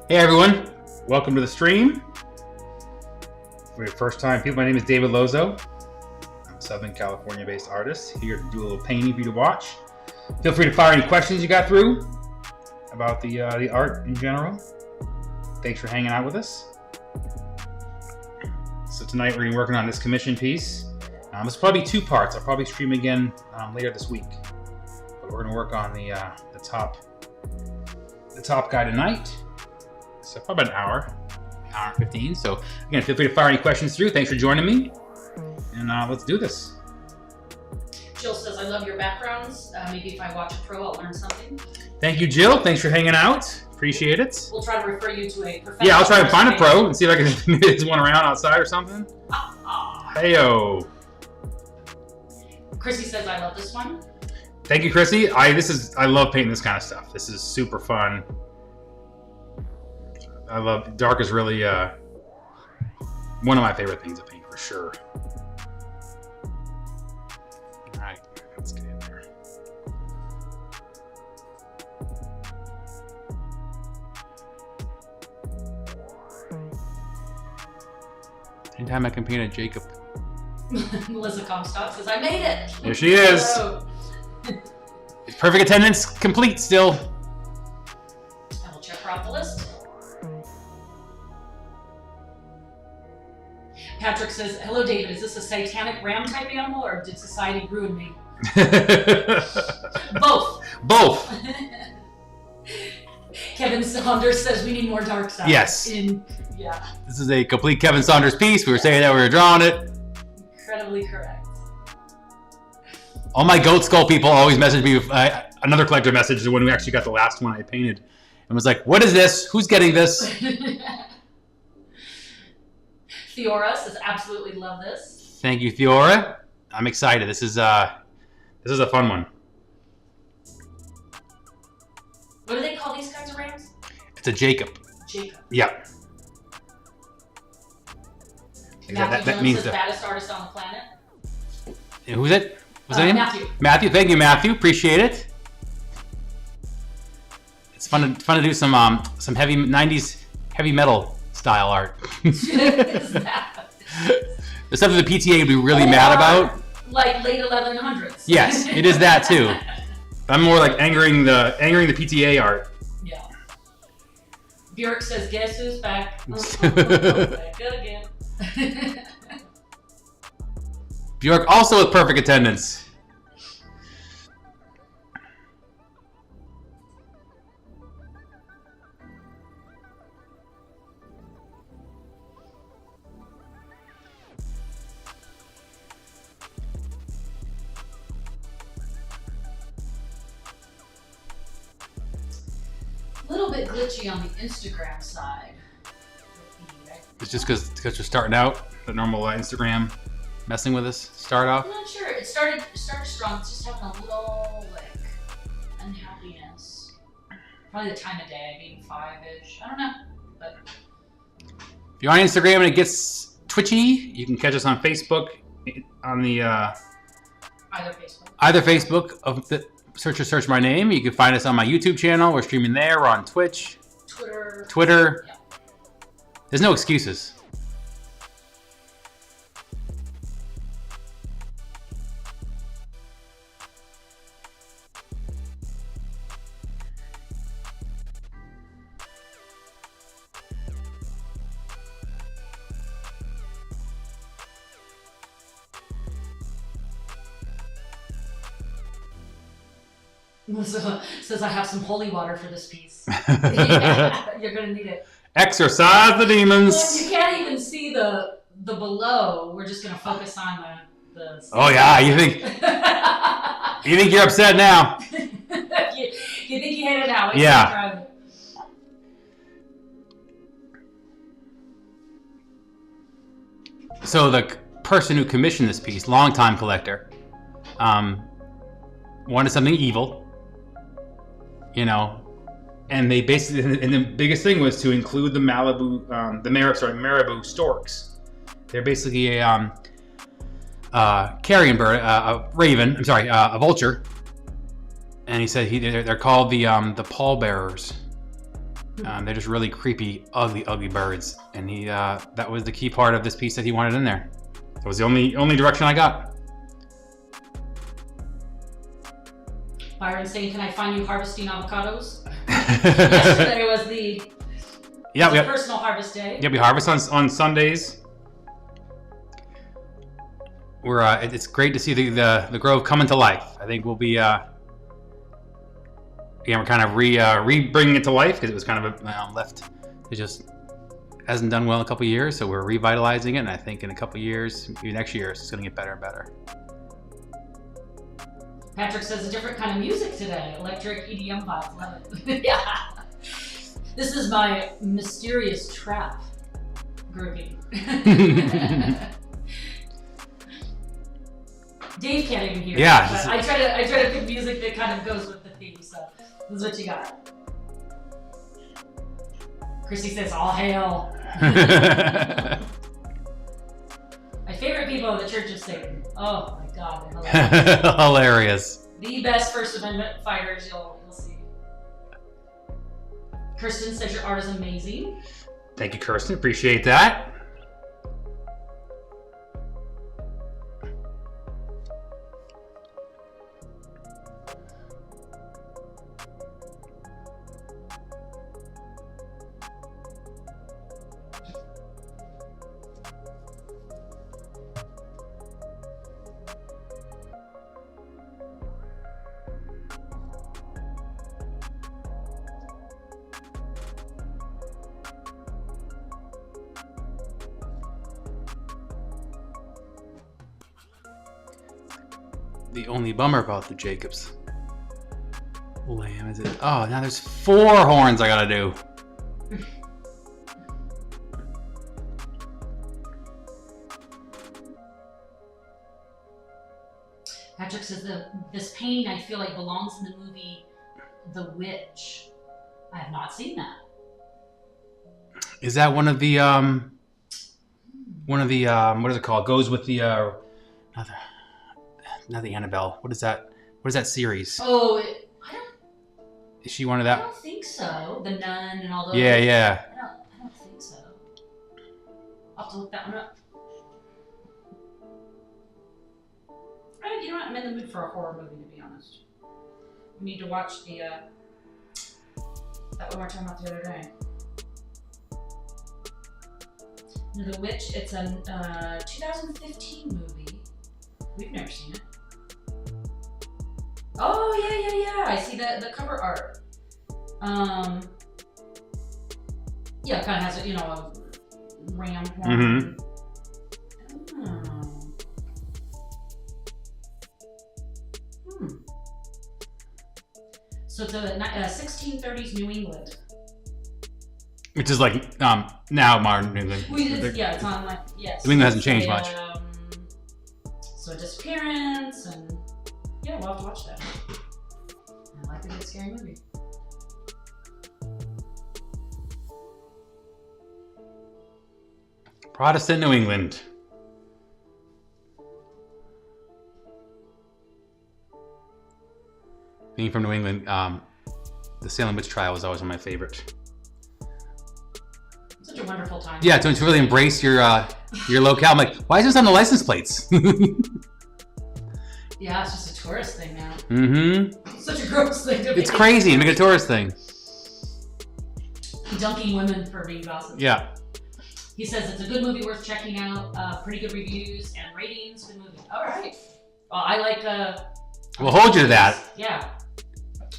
Hey everyone, welcome to the stream. For your first time people, my name is David Lozeau. I'm a Southern California based artist here to do a little painting for you to watch. Feel free to fire any questions you got through about the art in general. Thanks for hanging out with us. So tonight we're going to be working on this commission piece. This will probably be two parts. I'll probably stream again later this week. But we're going to work on the top guy tonight. So probably about an hour and 15. So again, feel free to fire any questions through. Thanks for joining me. And let's do this. Jill says, I love your backgrounds. Maybe if I watch a pro, I'll learn something. Thank you, Jill. Thanks for hanging out. Appreciate it. We'll try to refer you to a professional. Yeah, I'll try to find a pro and see if I can there's one around outside or something. Hey-o. Chrissy says, I love this one. Thank you, Chrissy. I love painting this kind of stuff. This is super fun. I love dark is really one of my favorite things to paint for sure. All right, let's get in there. Anytime I can paint a Jacob. Melissa Comstock says, I made it. There she is. It's perfect attendance complete still. I will check her off the list. Patrick says, hello David, is this a satanic ram type animal or did society ruin me? Both. Both. Kevin Saunders says we need more dark side. Yes. Yeah. This is a complete Kevin Saunders piece. We were saying that we were drawing it. Incredibly correct. All my goat skull people always message me with another collector message when we actually got the last one I painted and was like, what is this? Who's getting this? Theora says, absolutely love this. Thank you, Theora. I'm excited. This is a fun one. What do they call these kinds of rams? It's a Jacob. Jacob. Yeah. Matthew Jones means says, baddest artist on the planet. Who's it? What's that name? Matthew. Matthew. Thank you, Matthew. Appreciate it. It's fun to do some heavy 90s heavy metal style art. The stuff that the PTA would be really mad about. Like late 1100s. Yes, it is that too. I'm more like angering the PTA art. Yeah. Bjork says, guess who's back? Back again. Bjork also with perfect attendance. A little bit glitchy on the Instagram side. It's just because you're starting out, the normal Instagram messing with us start off. I'm not sure. It started strong. It's just having a little unhappiness. Probably the time of day, maybe 5-ish. I don't know. But if you're on Instagram and it gets twitchy, you can catch us on Facebook on the either Facebook of the search my name. You can find us on my YouTube channel. We're streaming there. We're on Twitch. Twitter. Yeah. There's no excuses. Melissa says I have some holy water for this piece. Yeah, you're gonna need it. Exorcise the demons. Well, you can't even see the below. We're just gonna focus on the. Oh yeah, you think you're upset now? you think you hate it now? Yeah. So the person who commissioned this piece, longtime collector, wanted something evil. You know, and they basically, and the biggest thing was to include the Marabou storks. They're basically a carrion bird, a raven. I'm sorry, a vulture. And he said they're called the pallbearers. They're just really creepy, ugly birds. And he that was the key part of this piece that he wanted in there. That was the only direction I got. Byron saying, "Can I find you harvesting avocados?" Yesterday was the personal harvest day. Yeah, we harvest on Sundays. It's great to see the grove coming to life. I think we'll be we're kind of bringing it to life because it was kind of left. It just hasn't done well in a couple of years, so we're revitalizing it. And I think in a couple of years, maybe next year, it's going to get better and better. Patrick says a different kind of music today. Electric EDM vibes. Love it. Yeah. This is my mysterious trap grouping. Dave can't even hear. Yeah. But I try to pick music that kind of goes with the theme. So this is what you got. Chrissy says, "All hail." My favorite people are the Church of Satan. Oh my God, they're hilarious. Hilarious. The best First Amendment fighters you'll see. Kirsten says your art is amazing. Thank you, Kirsten. Appreciate that. The only bummer about the Jacobs lamb is it. Oh, now there's 4 horns I gotta do. Patrick says this painting I feel like belongs in the movie The Witch. I have not seen that. Is that one of the what is it called? Goes with the not the Annabelle. What is that? What is that series? Oh, Is she one of I that? don't think so. The Nun and all those. Yeah. I don't think so. I'll have to look that one up. You know what? I'm in the mood for a horror movie, to be honest. We need to watch the that one we were talking about the other day. The Witch. It's a 2015 movie. We've never seen it. Oh yeah. I see the cover art. Yeah, it kind of has a ram horn. So it's a 1630s New England. Which is like now modern New England. It's on like yes. New England hasn't changed much. So a disappearance and yeah, we'll have to watch that. I like a good scary movie. Protestant New England. Being from New England, the Salem witch trial was always one of my favorite. Such a wonderful time. Yeah, to really embrace your locale. I'm like, why is this on the license plates? Yeah, it's just a tourist thing now. Mm-hmm. It's such a gross thing to be. It's crazy. Make a tourist thing. Dunking women for being gossip. Yeah. He says it's a good movie worth checking out. Pretty good reviews and ratings. Good movie. All right. Well, I like. We'll hold you to that. Yeah.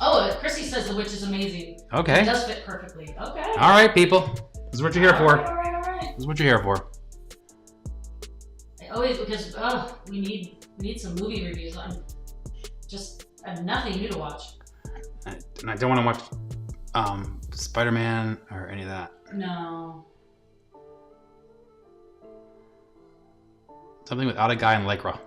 Oh, Chrissy says The Witch is amazing. Okay. It does fit perfectly. Okay. All right, people. This is what you're here for. All right. This is what you're here for. Because we need some movie reviews. I have nothing new to watch. And I don't want to watch Spider-Man or any of that. No. Something without a guy in Lycra.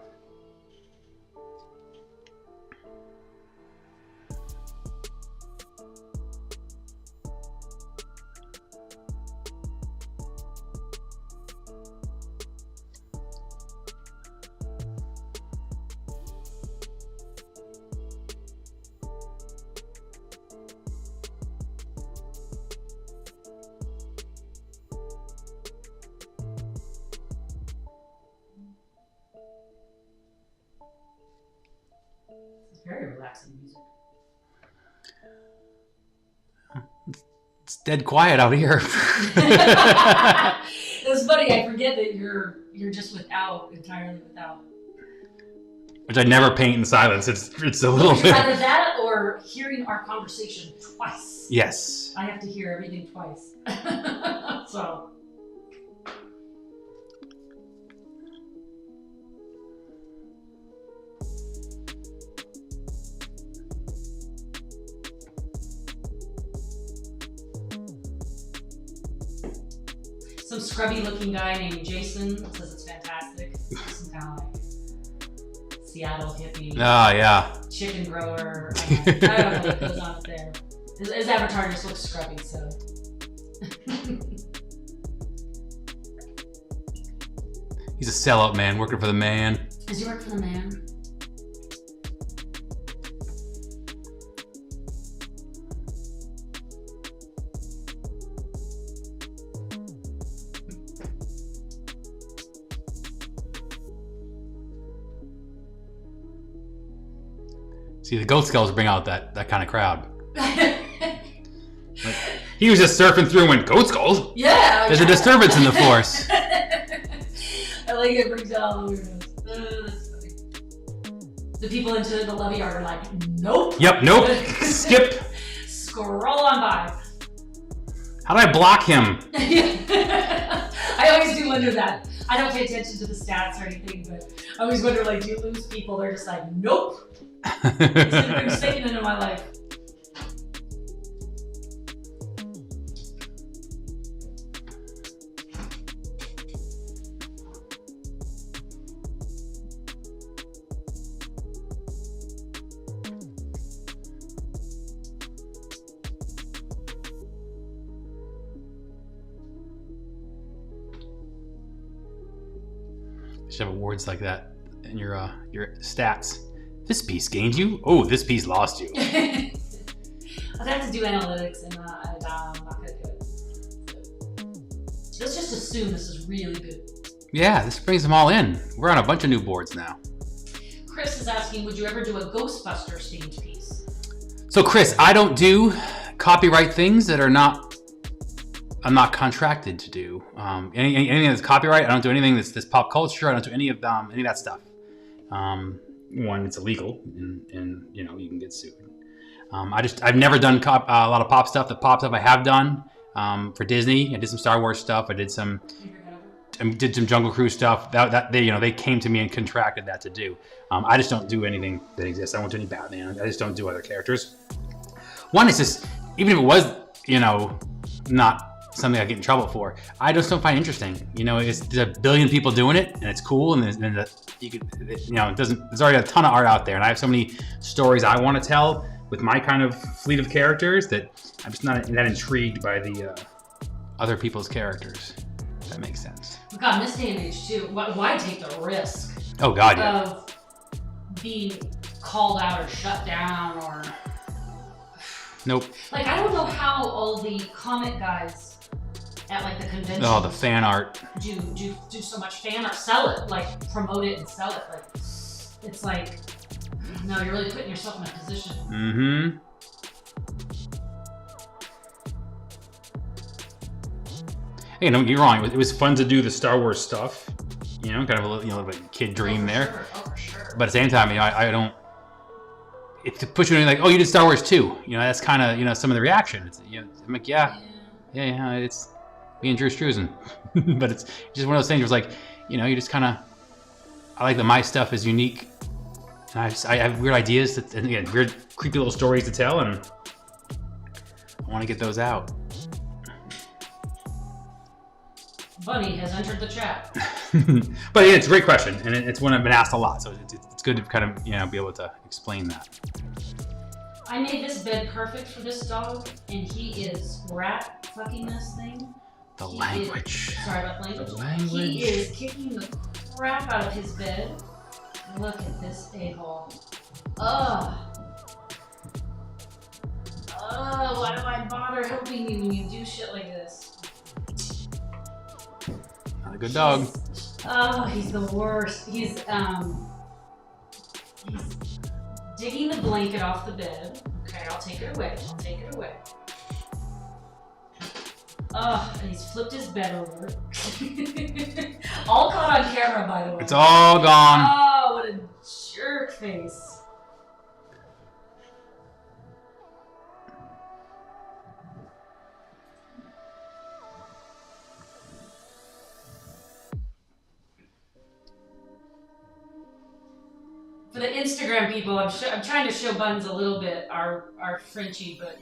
Very relaxing music. It's dead quiet out here. It's funny. I forget that you're just entirely without. Which I never paint in silence. It's a little bit. Either that or hearing our conversation twice. Yes. I have to hear everything twice. So. Some scrubby-looking guy named Jason says it's fantastic. Some kind of like Seattle hippie. Oh, yeah. Chicken grower. I don't know what goes on up there. His avatar just looks scrubby, so. He's a sellout man, working for the man. Does he work for the man? See, the Ghost Skulls bring out that kind of crowd. Like, he was just surfing through and went, Ghost Skulls? Yeah! There's a disturbance in the force. I like it brings out all the weirdos. That's funny. The people into the levy yard are like, nope. Yep, nope. Skip. Scroll on by. How do I block him? I always do wonder that. I don't pay attention to the stats or anything, but I always wonder, like, do you lose people? They're just like, nope. It's been Satan into my life. You should have awards like that in your stats. This piece gained you. Oh, this piece lost you. I'd have to do analytics, and I'm not gonna do it. So, let's just assume this is really good. Yeah, this brings them all in. We're on a bunch of new boards now. Chris is asking, would you ever do a Ghostbuster themed piece? So, Chris, I don't do copyright things that I'm not contracted to do. Anything that's copyright, I don't do anything that's pop culture. I don't do any of that stuff. One, it's illegal, and you know, you can get sued. I've never done a lot of pop stuff. The pop stuff I have done for Disney, I did some Star Wars stuff. I did some Jungle Cruise stuff. They came to me and contracted that to do. I just don't do anything that exists. I don't do any Batman. I just don't do other characters. One, it's just, even if it was, not something I get in trouble for, I just don't find it interesting. There's a billion people doing it, and it's cool, and there's already a ton of art out there, and I have so many stories I want to tell with my kind of fleet of characters that I'm just not that intrigued by the other people's characters. If that makes sense. God, in this day and age too, why take the risk? Oh God, yeah. Of being called out or shut down or. Nope. Like, I don't know how all the comic guys at like the convention. Oh, the fan art. Do so much fan art, sell it, like promote it and sell it. Like, it's like, no, you're really putting yourself in a position. Mm-hmm. Hey, don't get me wrong. It was fun to do the Star Wars stuff. Kind of a little bit of kid dream there. Sure. Oh, for sure. But at the same time, I don't. It's to push you in like, oh, you did Star Wars too. That's kind of some of the reaction. It's, I'm like, yeah, it's me and Drew Struzan. But it's just one of those things where it's like, you just kind of. I like that my stuff is unique. And I have weird ideas and again, weird, creepy little stories to tell, and I want to get those out. Bunny has entered the chat. But yeah, it's a great question, and it's one I've been asked a lot, so it's good to kind of be able to explain that. I made this bed perfect for this dog, and he is rat fucking this thing. The language. Sorry about the language. The language. He is kicking the crap out of his bed. Look at this a-hole. Ugh. Oh, why do I bother helping you when you do shit like this? Not a good dog. Oh, he's the worst. He's digging the blanket off the bed. Okay, I'll take it away. Oh, and he's flipped his bed over. All caught on camera, by the way. It's all gone. Oh, what a jerk face. For the Instagram people, I'm trying to show Buns a little bit, our Frenchie, but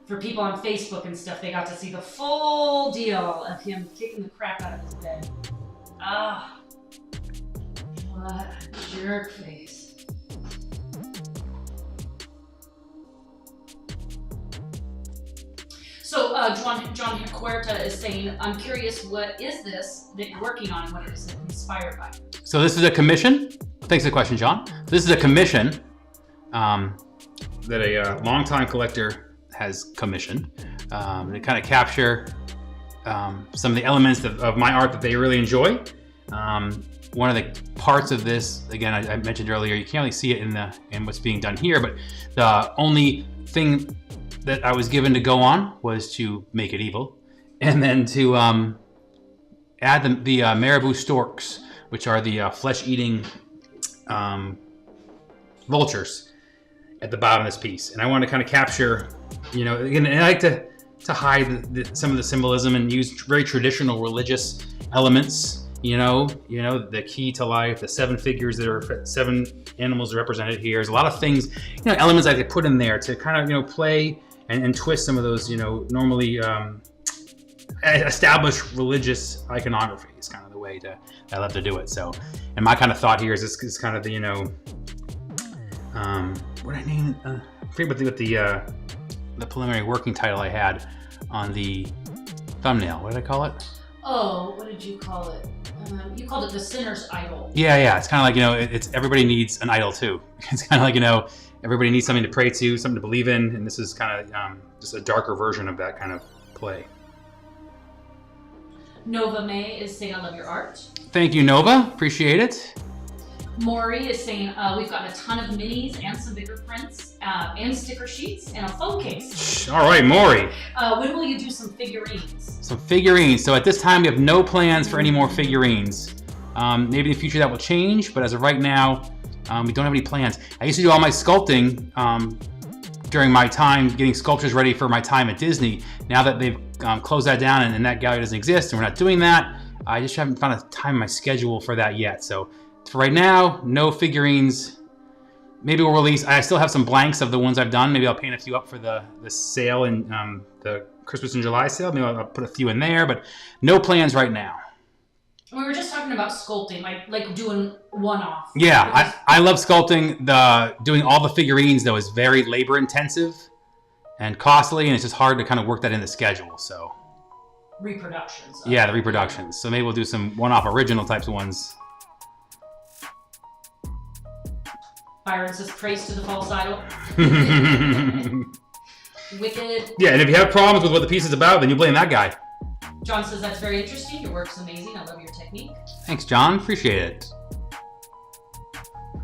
for people on Facebook and stuff, they got to see the full deal of him kicking the crap out of his bed. Ah, what a jerk face. So John Huerta is saying, I'm curious, what is this that you're working on and what it is inspired by? So this is a commission. Thanks for the question, John. This is a commission that a longtime collector has commissioned to kind of capture some of the elements of my art that they really enjoy. One of the parts of this, again, I mentioned earlier, you can't really see it in what's being done here, but the only thing that I was given to go on was to make it evil, and then to add the Marabou storks, which are the flesh-eating vultures at the bottom of this piece. And I want to kind of capture, again, I like to hide some of the symbolism and use very traditional religious elements, the key to life, the 7 figures that are 7 animals represented here. There's a lot of things, elements I could put in there to kind of, play and twist some of those, normally established religious iconography is kind of the way I love to do it. So, and my kind of thought here is this is kind of the, what I named, I forget what the preliminary working title I had on the thumbnail. What did I call it? Oh, what did you call it? You called it the sinner's idol. Yeah. It's kind of like, it's everybody needs an idol too. It's kind of like, everybody needs something to pray to, something to believe in, and this is kind of just a darker version of that kind of play. Nova May is saying, I love your art. Thank you, Nova. Appreciate it. Maury is saying, we've gotten a ton of minis and some bigger prints and sticker sheets and a phone case. All right, Maury. When will you do some figurines? Some figurines. So at this time, we have no plans for any more figurines. Maybe in the future that will change, but as of right now, we don't have any plans. I used to do all my sculpting during my time getting sculptures ready for my time at Disney. Now that they've closed that down and that gallery doesn't exist and we're not doing that, I just haven't found a time in my schedule for that yet. So for right now, no figurines. Maybe we'll release, I still have some blanks of the ones I've done. Maybe I'll paint a few up for the sale and the Christmas in July sale. Maybe I'll put a few in there, but no plans right now. We were just talking about sculpting, like doing one-off. Yeah, I love sculpting. Doing all the figurines, though, is very labor-intensive and costly, and it's just hard to kind of work that in the schedule, so. Reproductions. Yeah, the reproductions. So maybe we'll do some one-off original types of ones. Byron says, praise to the false idol. Wicked. Yeah, and if you have problems with what the piece is about, then you blame that guy. John says, that's very interesting. Your work's amazing. I love your technique. Thanks, John. Appreciate it.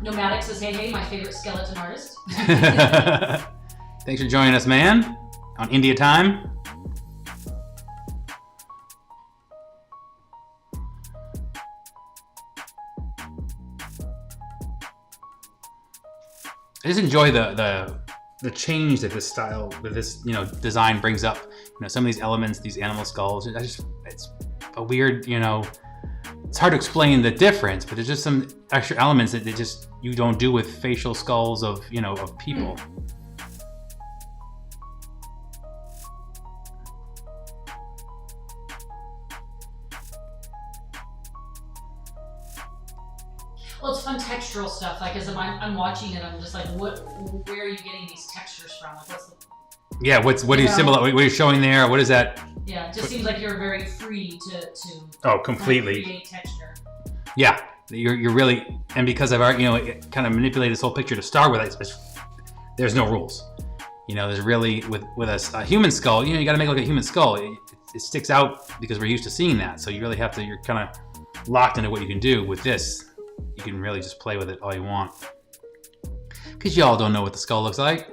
Nomadic says, hey, my favorite skeleton artist. Thanks for joining us, man, on India time. I just enjoy the change that this style, that this design brings up. Some of these elements, these animal skulls. It's a weird, it's hard to explain the difference, but there's just some extra elements that you don't do with facial skulls of of people. Well, it's fun textural stuff. Like as I'm watching it, I'm just like, where are you getting these textures from? Like, what's the? Yeah, what are you symbol? What are you showing there? What is that? Yeah, it just seems like you're very free to. Oh, completely. Create texture. Yeah, you're really, and because I've already kind of manipulated this whole picture to start with, there's no rules. There's really with a human skull. You got to make it like a human skull. It sticks out because we're used to seeing that. So you really have to. You're kind of locked into what you can do with this. You can really just play with it all you want. Because y'all don't know what the skull looks like.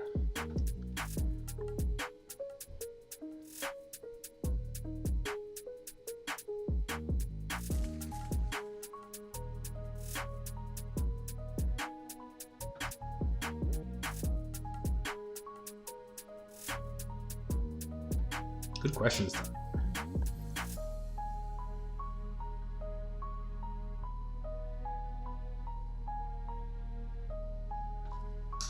Good questions.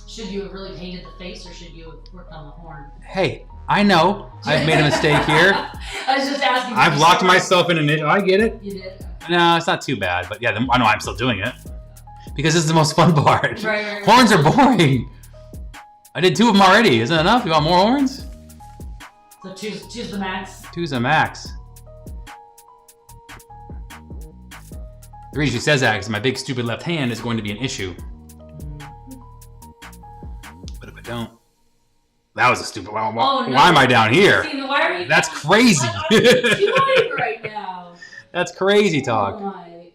Should you have really painted the face, or should you have worked on the horn? Hey, I know. I've made a mistake here. I was just asking. I've locked myself in an issue. I get it. You did? No, it's not too bad. But yeah, I know I'm still doing it. Because this is the most fun part. Right. Horns are boring. I did 2 of them already. Isn't it enough? You want more horns? So choose the max. 2's a max. The reason she says that is my big stupid left hand is going to be an issue. But if I don't, that was a stupid. Why am I down here? See, why are you? That's crazy. What are you doing right now? That's crazy talk. Oh my.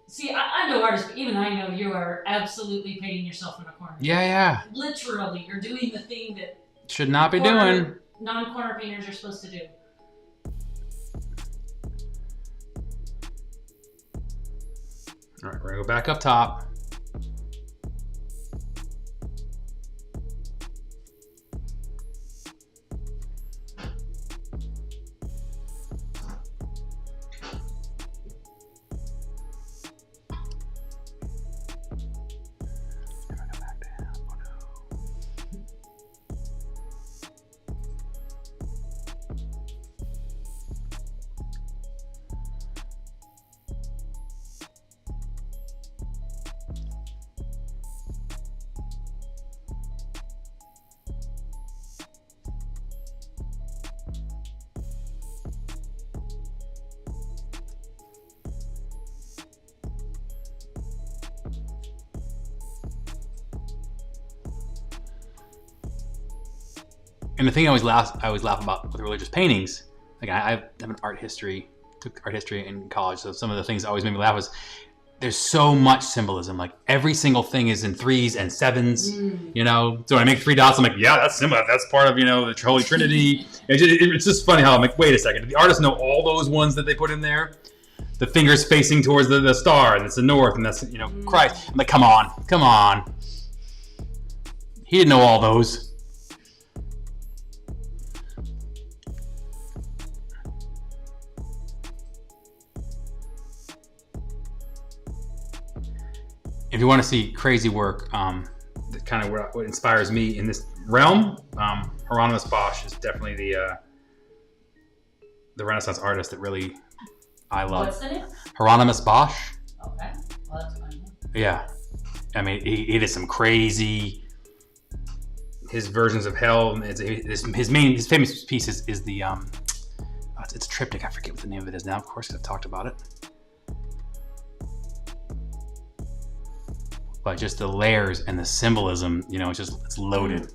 See, I'm no artist, but even I know you are absolutely painting yourself in a corner. Yeah. Literally, you're doing the thing that should not be doing. Non-corner painters are supposed to do. All right, we're gonna go back up top. And the thing I always laugh about with religious paintings, like I have an took art history in college, so some of the things that always made me laugh was there's so much symbolism. Like every single thing is in 3s and 7s, you know. So when I make 3 dots, I'm like, yeah, that's symbol. That's part of, you know, the Holy Trinity. It's just funny how I'm like, wait a second, did the artists know all those ones that they put in there? The fingers facing towards the star, and that's the north, and that's, you know, Christ. I'm like, come on. He didn't know all those. If you want to see crazy work, that kind of what inspires me in this realm, Hieronymus Bosch is definitely the Renaissance artist that really I love. What's the name? Hieronymus Bosch. Okay, well that's funny. Yeah, I mean he did some crazy. His versions of hell. His famous piece is the it's a triptych. I forget what the name of it is now. Of course, I've talked about it. But just the layers and the symbolism, you know, it's loaded.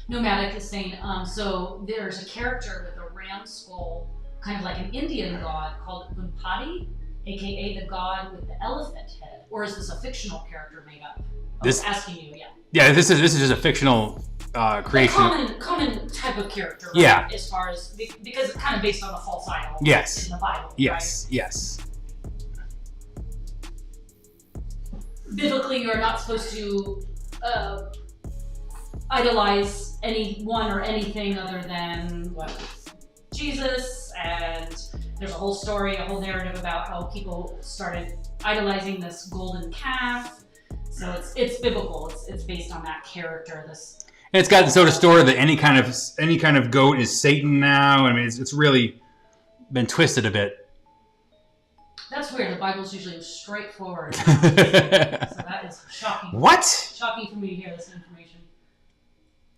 Nomadic is saying, so there's a character with a ram skull, kind of like an Indian god called Unpati, aka the god with the elephant head. Or is this a fictional character made up? This, asking you, yeah. Yeah, this is just a fictional creation. A common type of character, right? Yeah. As far as, because it's kind of based on a false idol. Yes. In the Bible. Yes. Right? Yes. Biblically, you're not supposed to idolize anyone or anything other than what? Jesus, and there's a whole story, a whole narrative about how people started idolizing this golden calf. So it's biblical. It's based on that character. This. And it's got the sort of story that any kind of goat is Satan now. I mean, it's really been twisted a bit. That's weird. The Bible's usually straightforward. So that is shocking. What? Shocking for me to hear this information.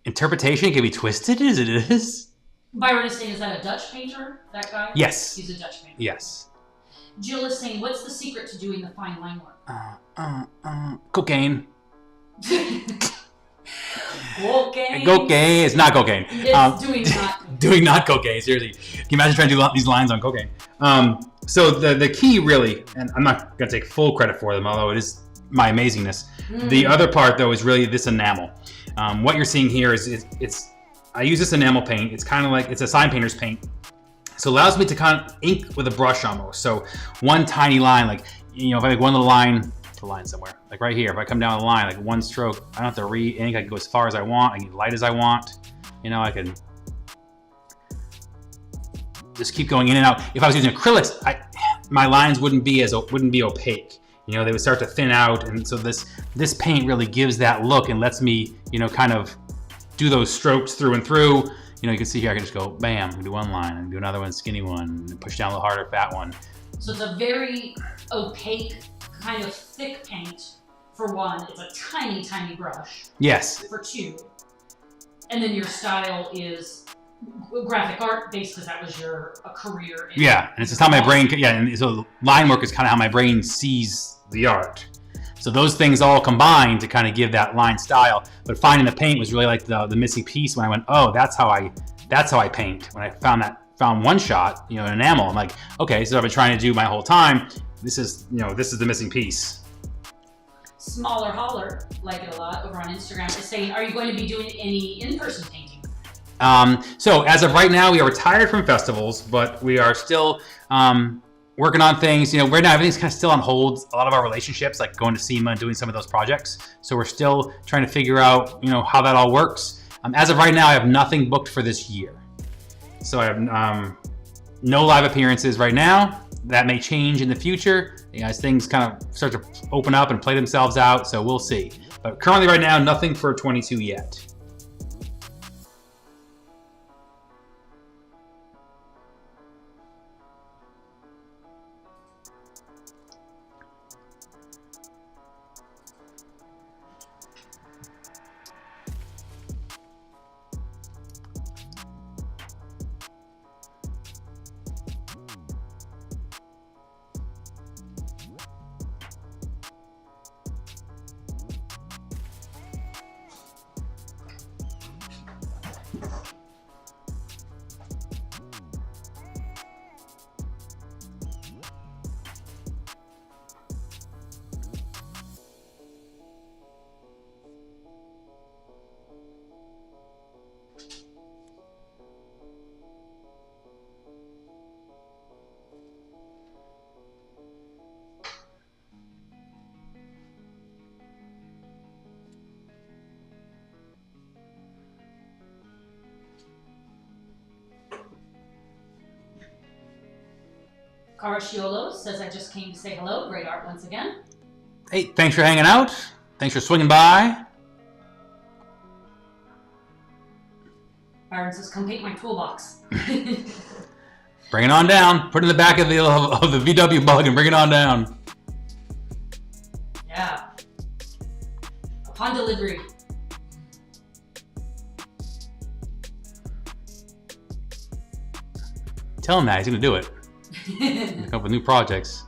Interpretation can be twisted as it is? Byron is saying, is that a Dutch painter, that guy? Yes. He's a Dutch painter. Yes. Jill is saying, what's the secret to doing the fine line work? Cocaine. Cocaine. Cocaine. It's not cocaine. It's doing not cocaine. Seriously, can you imagine trying to do these lines on cocaine? So the key really, and I'm not going to take full credit for them, although it is my amazingness. The other part though is really this enamel. What you're seeing here is I use this enamel paint. It's kind of like, it's a sign painter's paint. So it allows me to kind of ink with a brush almost. So one tiny line, like, if I make one little line, a line somewhere, like right here, if I come down the line, like one stroke, I don't have to re-ink. I can go as far as I want. I can get light as I want. I can just keep going in and out. If I was using acrylics, my lines wouldn't be opaque. They would start to thin out, and so this paint really gives that look and lets me, kind of do those strokes through and through. You can see here, I can just go, bam, I can do one line, I can do another one, skinny one, and push down a little harder, fat one. So it's a very opaque, kind of thick paint for one. It's a tiny, tiny brush. Yes. For two. And then your style is graphic art based, because that was your career. Yeah, and it's just how my brain, and so line work is kind of how my brain sees the art. So those things all combine to kind of give that line style. But finding the paint was really like the missing piece when I went, oh, that's how I paint. When I found one shot, an enamel, I'm like, okay, so I've been trying to do my whole time. This is the missing piece. Smaller Holler, like it a lot, over on Instagram, is saying, are you going to be doing any in-person painting? So as of right now, we are retired from festivals, but we are still working on things. Right now everything's kind of still on hold. A lot of our relationships, like going to SEMA and doing some of those projects. So we're still trying to figure out, how that all works. As of right now, I have nothing booked for this year. So I have no live appearances right now. That may change in the future as things kind of start to open up and play themselves out. So we'll see. But currently right now, nothing for 22 yet. Caracciolo says, I just came to say hello. Great art once again. Hey, thanks for hanging out. Thanks for swinging by. Byron says, come paint my toolbox. Bring it on down. Put it in the back of the VW bug and bring it on down. Yeah. Upon delivery. Tell him that. He's going to do it. Come up with new projects.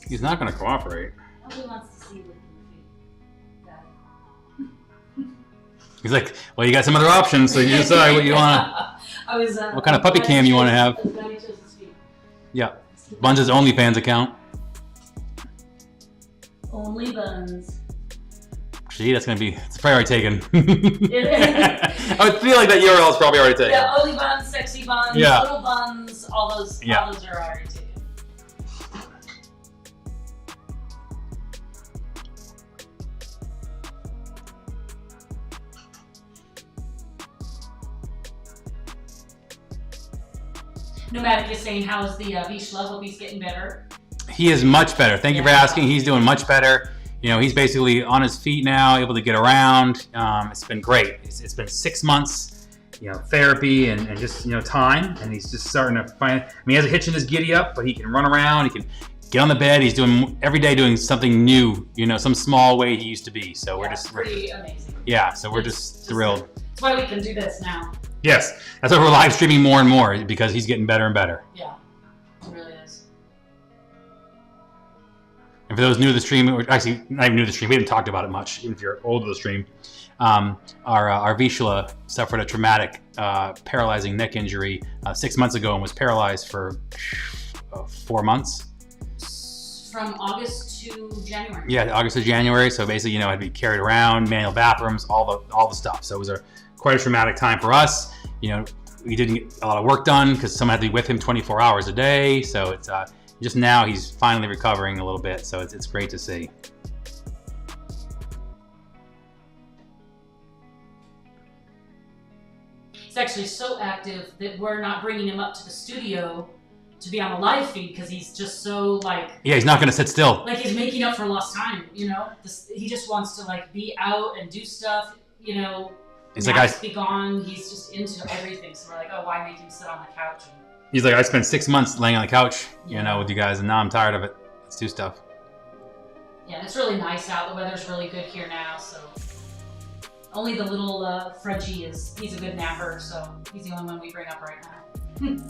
He's not going to cooperate. Nobody wants to see licking feet. He's like, well, you got some other options, so you decide what you want. What kind of puppy cam you want to have? Yeah. Buns' OnlyFans account. Only buns. Gee, that's going to be, it's probably already taken. I would feel like that URL is probably already taken. Yeah, only buns, sexy buns, little buns, all those are already taken. Nomadic is saying, how's the Vishla? Hope he's getting better. He is much better. Thank you for asking. He's doing much better. You know, he's basically on his feet now, able to get around. It's been great. It's been 6 months, you know, therapy and just, you know, time. And he's just starting to find, I mean, he has a hitch in his giddy up, but he can run around. He can get on the bed. He's doing every day doing something new, you know, some small way he used to be. So we're just pretty amazing. Yeah, so we're just thrilled. That's why we can do this now. Yes, that's why we're live streaming more and more, because he's getting better and better. Yeah, it really is. And for those new to the stream, or actually not even new to the stream, we haven't talked about it much, even if you're old to the stream. Our Vishla suffered a traumatic, paralyzing neck injury 6 months ago and was paralyzed for 4 months. From August to January. Yeah, August to January. So basically, you know, had to be carried around, manual bathrooms, all the stuff. So it was quite a traumatic time for us. You know, we didn't get a lot of work done because someone had to be with him 24 hours a day. So it's just now he's finally recovering a little bit. So it's great to see. He's actually so active that we're not bringing him up to the studio to be on a live feed because he's just so like... Yeah, he's not going to sit still. Like he's making up for lost time, you know? He just wants to like be out and do stuff, you know? He's like, be gone. He's just into everything. So we're like, oh, why make him sit on the couch? He's like, I spent 6 months laying on the couch, you know, with you guys, and now I'm tired of it. Let's do stuff. Yeah, and it's really nice out. The weather's really good here now, so... Only the little Frenchie he's a good napper, so he's the only one we bring up right now.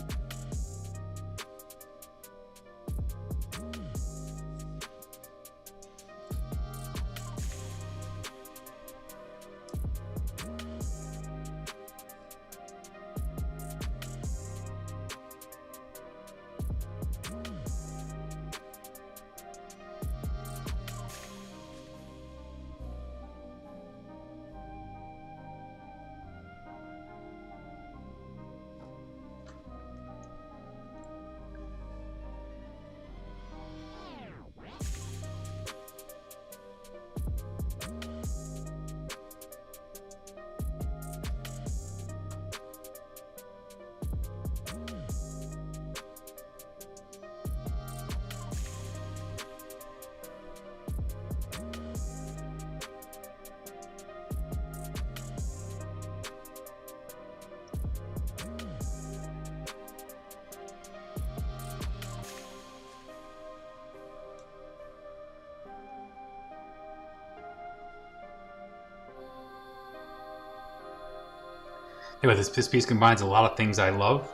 Anyway, this piece combines a lot of things I love.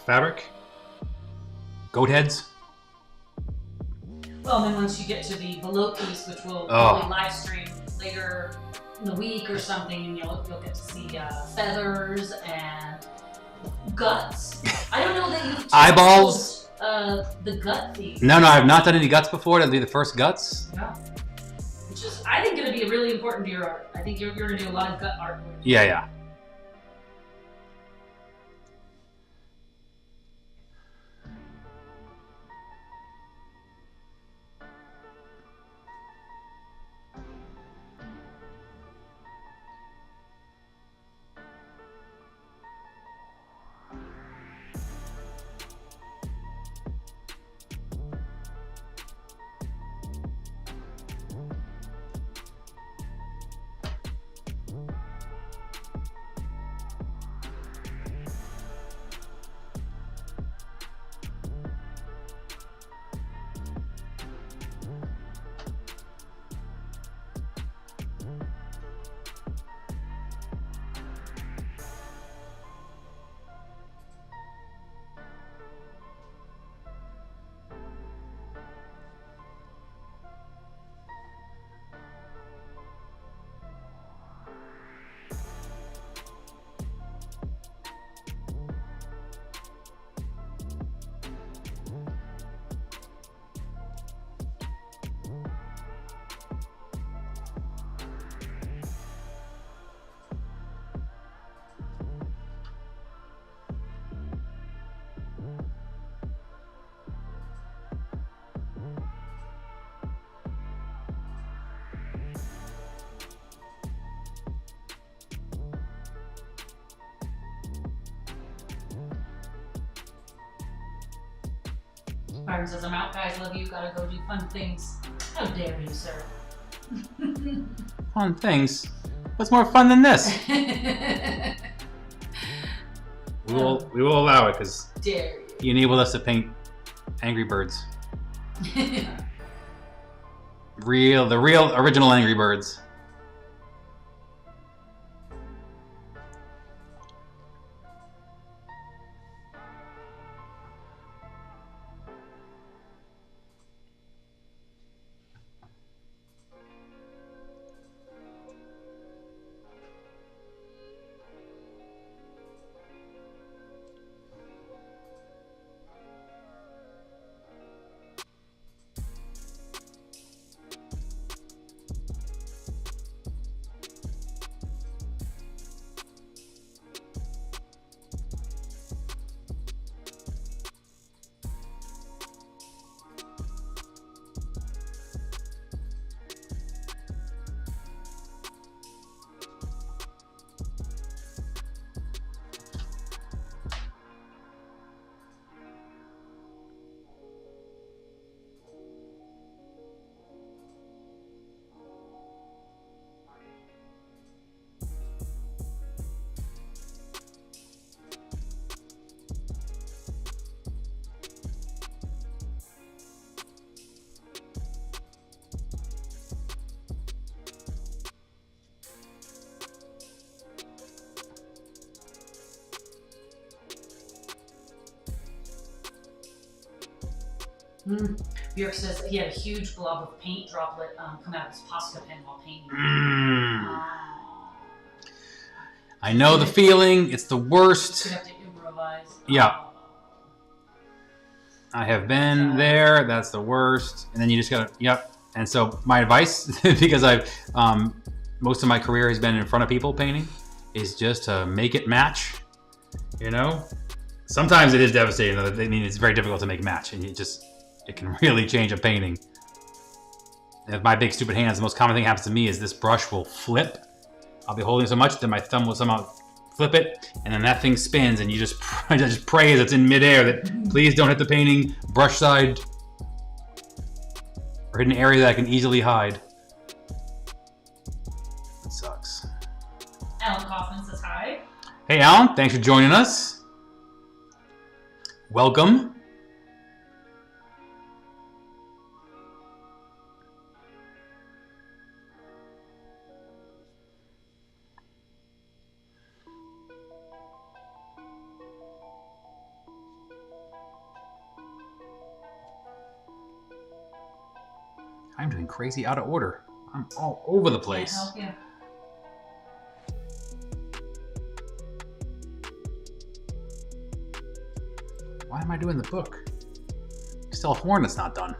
Fabric, goat heads. Well, and then once you get to the below piece, which we'll probably live stream later in the week or something, you'll get to see feathers and guts. I don't know that you've eyeballs. The gut theme. No, I have not done any guts before. That'll be the first guts. Yeah. Which is, I think, going to be really important to your art. I think you're going to do a lot of gut art. Yeah. Byron says, I'm out, guys. Love you. Gotta go do fun things. How dare you, sir? Fun things? What's more fun than this? We will allow it because you enabled us to paint Angry Birds. The real original Angry Birds. Bjork says that he had a huge blob of paint droplet come out of his Posca pen while painting. I know the feeling. It's the worst. You have to improvise. Yeah. I have been there. That's the worst. And then you just gotta, yep. And so my advice, because I've, most of my career has been in front of people painting, is just to make it match, you know? Sometimes it is devastating. I mean, it's very difficult to make match, and it can really change a painting. With my big stupid hands, the most common thing that happens to me is this brush will flip. I'll be holding so much that my thumb will somehow flip it, and then that thing spins, and you just pray as it's in midair that please don't hit the painting brush side or hit an area that I can easily hide. It sucks. Alan Kaufman says hi. Hey Alan, thanks for joining us. Welcome. I'm doing crazy out of order. I'm all over the place. Can't help you. Why am I doing the book? Still a horn that's not done.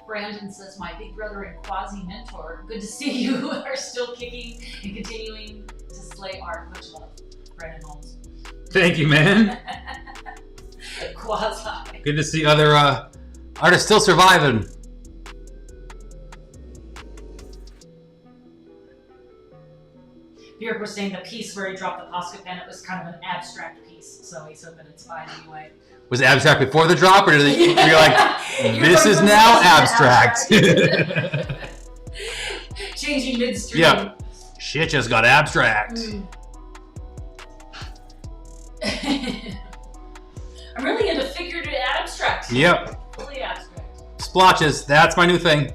Brandon says, my big brother and quasi-mentor, good to see you are still kicking and continuing to slay art. Much love, Brandon Holmes. Thank you, man. Quasi. Good to see other artists still surviving. Bjork was saying the piece where he dropped the Posca pen, it was kind of an abstract piece, so he's hoping it's fine anyway. Was it abstract before the drop, or were you like, this is now abstract? Changing midstream. Yeah. Shit just got abstract. I'm really into figurative abstract. Yep. Fully abstract. Splotches, that's my new thing.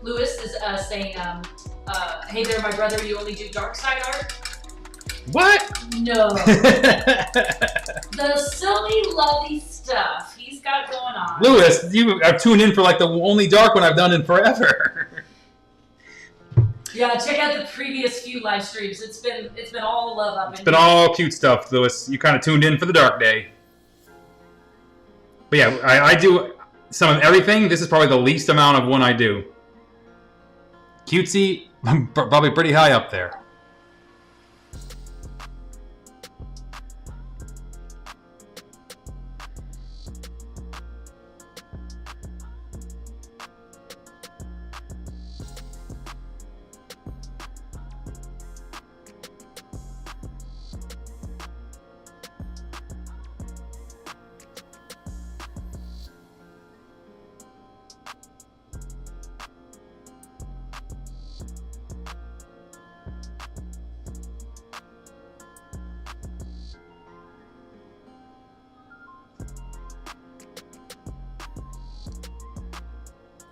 Lewis is saying, hey there, my brother, you only do dark side art? What? No. The silly, lovey stuff he's got going on. Lewis, you have tuned in for like the only dark one I've done in forever. Yeah, check out the previous few live streams. It's been all love up. It's been all cute stuff, Lewis. You kind of tuned in for the dark day. But yeah, I do some of everything. This is probably the least amount of one I do. Cutesy, I'm probably pretty high up there.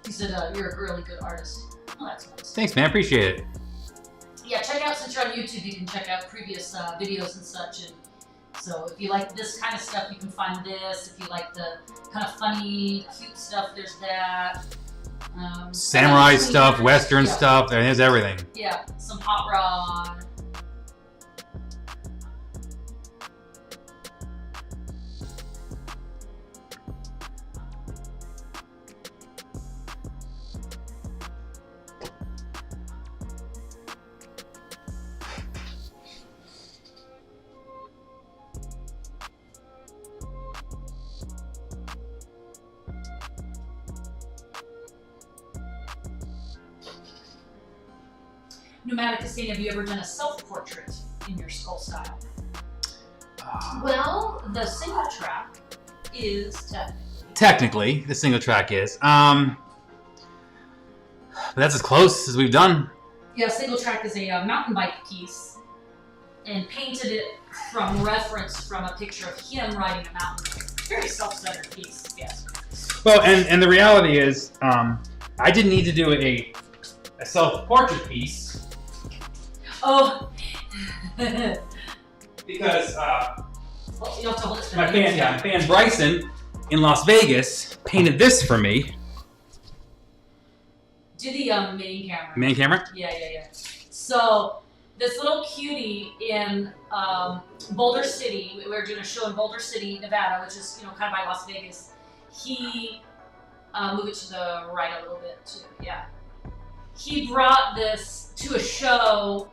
He said, you're a really good artist. Oh, that's nice. Thanks, man. Appreciate it. Yeah, check out, since you're on YouTube, you can check out previous videos and such. And so if you like this kind of stuff, you can find this. If you like the kind of funny, cute stuff, there's that. Samurai stuff, Western stuff, there's everything. Yeah, some hot rod. Pneumatic is saying, have you ever done a self-portrait in your skull style? Well, the single track is technically the single track is. But that's as close as we've done. Yeah, single track is a mountain bike piece, and painted it from reference from a picture of him riding a mountain bike. Very self-centered piece, yes. Well, and the reality is, I didn't need to do a self-portrait piece. Oh. Because well, you have to hold it my fan Bryson in Las Vegas painted this for me. Do the main camera. Main camera? Yeah. So this little cutie in Boulder City, we were doing a show in Boulder City, Nevada, which is kind of by Las Vegas. He move it to the right a little bit too. Yeah. He brought this to a show.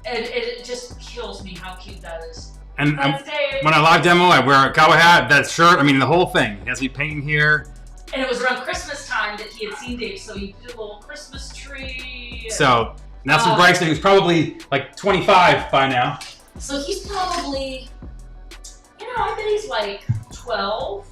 And it just kills me how cute that is. And when I live demo, I wear a cowboy hat, that shirt, I mean the whole thing. He has me painting here. And it was around Christmas time that he had seen Dave, so he did a little Christmas tree. So that's when Bryson, who's probably like 25 by now. So he's probably, I bet he's like 12,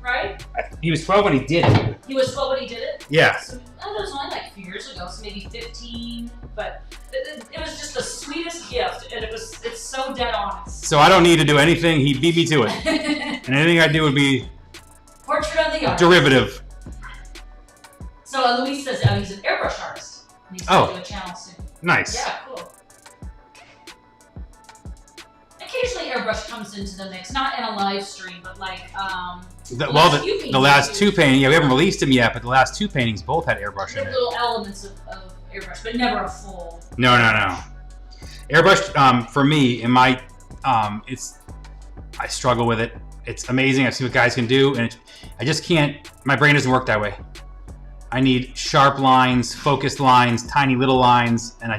right? He was 12 when he did it. He was 12 when he did it? Yeah. So that was only like a few years ago, so maybe 15, but it was just the sweetest gift, and it's so dead on. So I don't need to do anything, he beat me to it. And anything I do would be portrait of the artist. Derivative. So Luis says he's an airbrush artist, and he's going to do a channel soon. Nice. Yeah, cool. Occasionally airbrush comes into the mix, not in a live stream, but like the last two paintings, we haven't released them yet, but the last two paintings both had airbrush in it. Little elements of airbrush, but never a full. No. Airbrush, for me, in my, I struggle with it. It's amazing. I see what guys can do, and I just can't. My brain doesn't work that way. I need sharp lines, focused lines, tiny little lines, and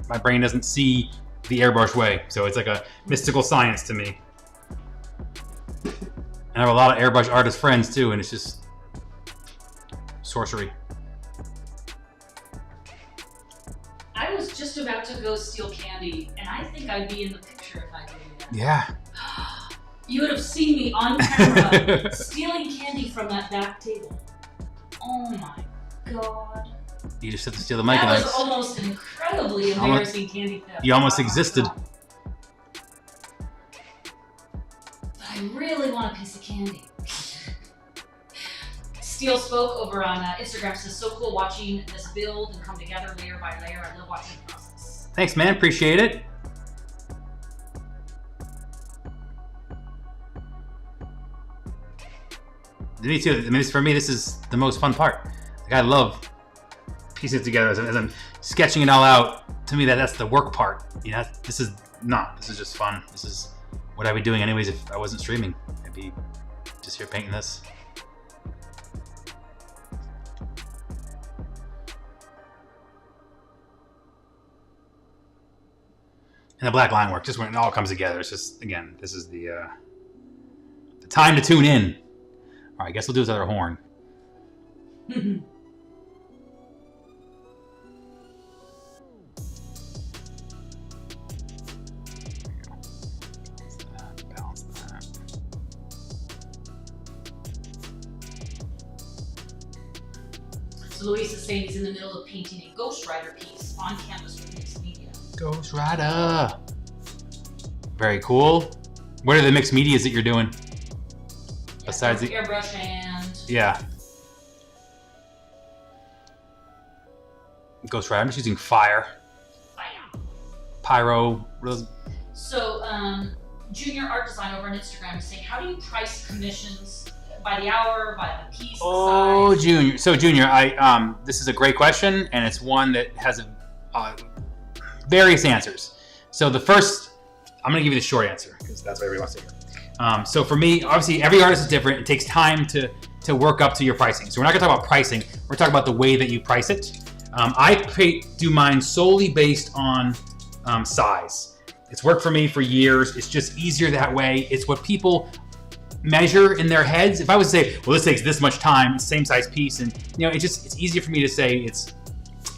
my brain doesn't see the airbrush way. So it's like a mystical science to me. And I have a lot of airbrush artist friends too, and it's just sorcery. I was just about to go steal candy, and I think I'd be in the picture if I did that. Yeah. You would have seen me on camera stealing candy from that back table. Oh my god. You just have to steal the mic. That was almost an incredibly embarrassing candy theft. You almost existed. But I really want a piece of candy. Steel Spoke over on Instagram says, so cool watching this build and come together layer by layer. I love watching the process. Thanks, man. Appreciate it. Me too. I mean, for me, this is the most fun part. Like, I love piecing it together as I'm sketching it all out. To me, that's the work part. You know, this is just fun. This is what I'd be doing anyways if I wasn't streaming. I'd be just here painting this. And the black line work, just when it all comes together. It's just, again, this is the time to tune in. All right, I guess we'll do this other horn. Balance that. So Luis is saying he's in the middle of painting a Ghost Rider piece on canvas with mixed media. Ghost Rider. Very cool. What are the mixed medias that you're doing? Yeah, Besides the airbrush and yeah. Ghost Rider. I'm just using fire. Pyro. So, Junior Art Design over on Instagram is saying, how do you price commissions by the hour, by the piece, Oh, the size? Junior. So, Junior, this is a great question, and it's one that has various answers. So, the first, I'm going to give you the short answer because that's what everybody wants to hear. So for me, obviously, every artist is different. It takes time to work up to your pricing. So we're not going to talk about pricing. We're talking about the way that you price it. I do mine solely based on size. It's worked for me for years. It's just easier that way. It's what people measure in their heads. If I was to say, well, this takes this much time, same size piece, and it's easier for me to say it's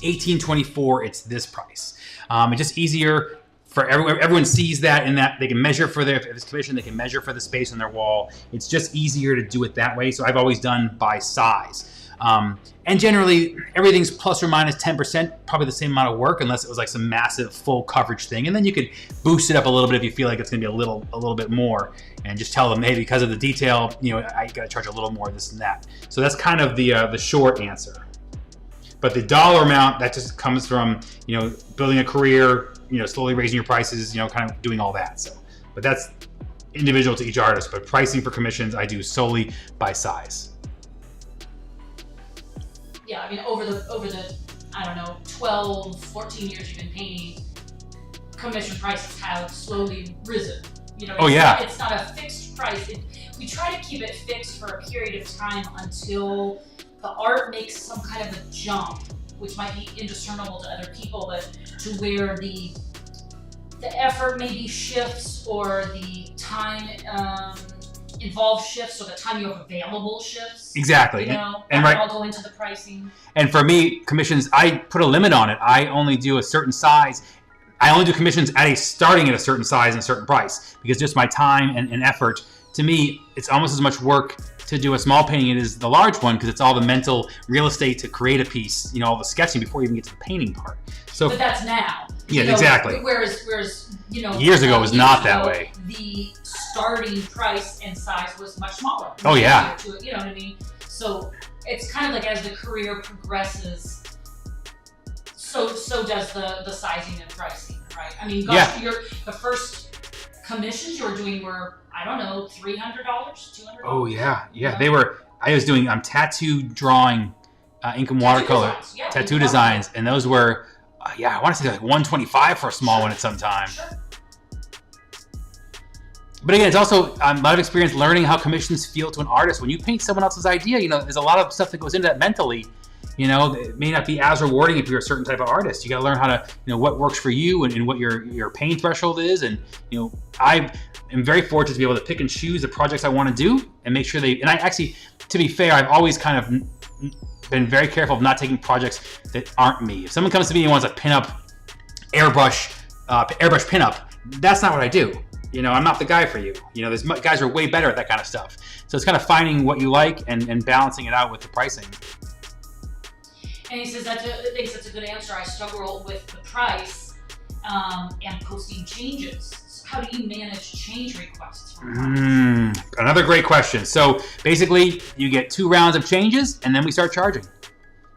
1824. It's this price. It's just easier. For everyone sees that, and that they can measure for their commission, they can measure for the space on their wall. It's just easier to do it that way. So I've always done by size. And generally, everything's plus or minus 10%, probably the same amount of work, unless it was like some massive full coverage thing. And then you could boost it up a little bit if you feel like it's going to be a little bit more, and just tell them, hey, because of the detail, I got to charge a little more, this and that. So that's kind of the short answer. But the dollar amount, that just comes from building a career. Slowly raising your prices, kind of doing all that. So, but that's individual to each artist. But pricing for commissions, I do solely by size. Yeah, I mean, over the I don't know, 12, 14 years you've been painting, commission prices have slowly risen. It's not a fixed price. We try to keep it fixed for a period of time until the art makes some kind of a jump, which might be indiscernible to other people, but to where the effort maybe shifts, or the time involved shifts, or the time you have available shifts. Exactly. And right, I'll go into the pricing. And for me, commissions, I put a limit on it. I only do a certain size. I only do commissions starting at a certain size and a certain price, because just my time and effort, to me, it's almost as much work to do a small painting it is the large one, because it's all the mental real estate to create a piece, all the sketching before you even get to the painting part. So, but that's now. Yeah, exactly. Whereas years ago it was not that way. The starting price and size was much smaller. Oh yeah. You know what I mean? So it's kind of like as the career progresses, so does the sizing and pricing, right? I mean, gosh, the first commissions you were doing were, I don't know, $300, $200. Oh yeah. They were. I was doing tattoo drawing, ink and watercolor, tattoo designs, and those were, I want to say like $125 for a small one at some time. Sure. But again, it's also a lot of experience learning how commissions feel to an artist. When you paint someone else's idea, there's a lot of stuff that goes into that mentally. It may not be as rewarding if you're a certain type of artist. You got to learn how to, what works for you and what your pain threshold is. And, I am very fortunate to be able to pick and choose the projects I want to do and make sure and I actually, to be fair, I've always kind of been very careful of not taking projects that aren't me. If someone comes to me and wants a pinup, airbrush pinup, that's not what I do. I'm not the guy for you. There's guys who are way better at that kind of stuff. So it's kind of finding what you like and balancing it out with the pricing. And he says thinks that's a good answer. I struggle with the price and posting changes. So how do you manage change requests from clients? Another great question. So basically, you get 2 rounds of changes, and then we start charging.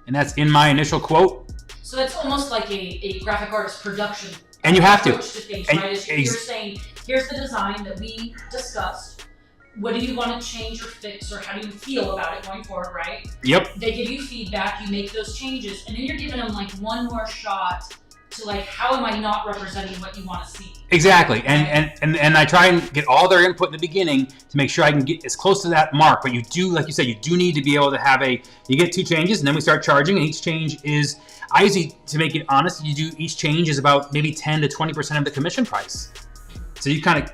And that's in my initial quote. So that's almost like a graphic artist production. And you have to. Approach to things, right? You're saying, here's the design that we discussed. What do you want to change or fix, or how do you feel about it going forward, right? Yep. They give you feedback, you make those changes, and then you're giving them like one more shot to like, how am I not representing what you want to see? Exactly. And I try and get all their input in the beginning to make sure I can get as close to that mark. But you do, like you said, you do need to be able to have you get 2 changes, and then we start charging, and each change is, I usually, to make it honest, each change is about maybe 10 to 20% of the commission price. So you kind of,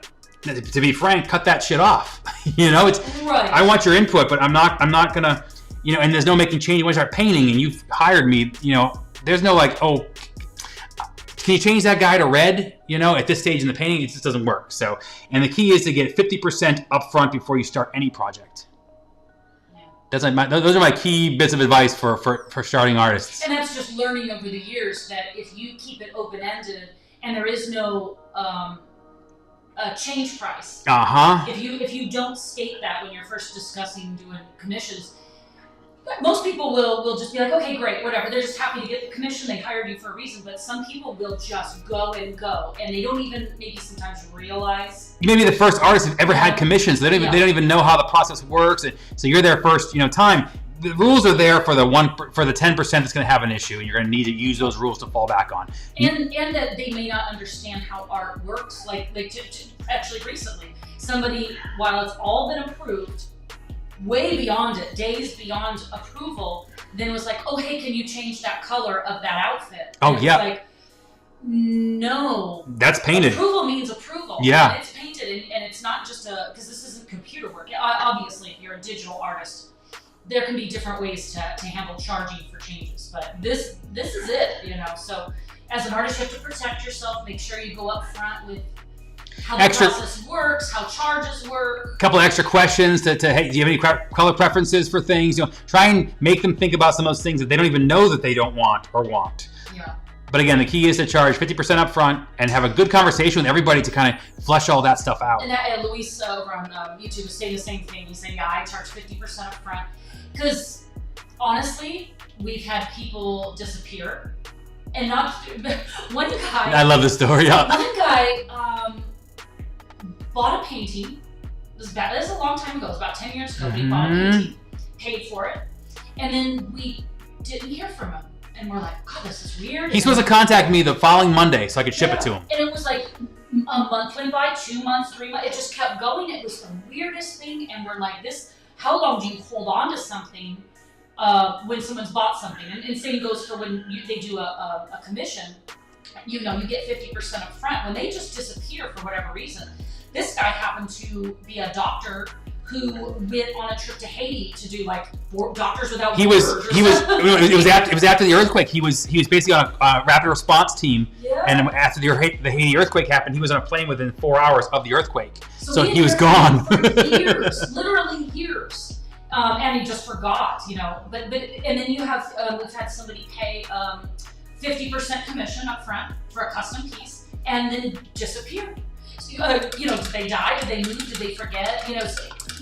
to be frank, cut that shit off. It's right. I want your input, but I'm not gonna, and there's no making change when you start painting and you've hired me, there's no like, oh, can you change that guy to red? At this stage in the painting, it just doesn't work. So, and the key is to get 50% upfront before you start any project. Those are my key bits of advice for starting artists. And that's just learning over the years that if you keep it open-ended and there is no change price. If you don't state that when you're first discussing doing commissions, most people will just be like, okay, great, whatever. They're just happy to get the commission. They hired you for a reason. But some people will just go, and they don't even maybe sometimes realize. You may be the first artist who've ever had commissions. They don't even know how the process works. And so you're their first, time. The rules are there for the 10% that's going to have an issue, and you're going to need to use those rules to fall back on. And that they may not understand how art works. Like actually recently, somebody, while it's all been approved, way beyond it, days beyond approval, then was like, oh, hey, can you change that color of that outfit? Oh, and yeah. Like, no. That's painted. Approval means approval. Yeah. And it's painted, and it's not just because this isn't computer work. Obviously, if you're a digital artist, there can be different ways to handle charging for changes, but this is it, So as an artist, you have to protect yourself, make sure you go up front with how the process works, how charges work. A couple of extra questions to hey, do you have any color preferences for things? Try and make them think about some of those things that they don't even know that they don't want or want. Yeah. But again, the key is to charge 50% up front and have a good conversation with everybody to kind of flesh all that stuff out. And Luis over on YouTube was saying the same thing. He's saying, yeah, I charge 50% up front. Because honestly, we've had people disappear. And not one guy. I love this story. Yeah. One guy bought a painting. This was a long time ago. It was about 10 years ago. He bought a painting, paid for it, and then we didn't hear from him. And we're like, God, this is weird. He's supposed to contact me the following Monday so I could ship it to him. And it was like a month went by, 2 months, 3 months. It just kept going. It was the weirdest thing. And we're like, how long do you hold on to something when someone's bought something? And same goes for when they do a commission. You get 50% up front. When they just disappear for whatever reason. This guy happened to be a doctor who went on a trip to Haiti to do like Doctors Without Borders. It was after the earthquake. He was basically on a rapid response team. Yeah. And after the Haiti earthquake happened, he was on a plane within 4 hours of the earthquake. So he was gone. For years, literally years. And he just forgot, But and then you have we've had somebody pay 50% commission up front for a custom piece and then disappear. Did they die? Did they move? Did they forget? So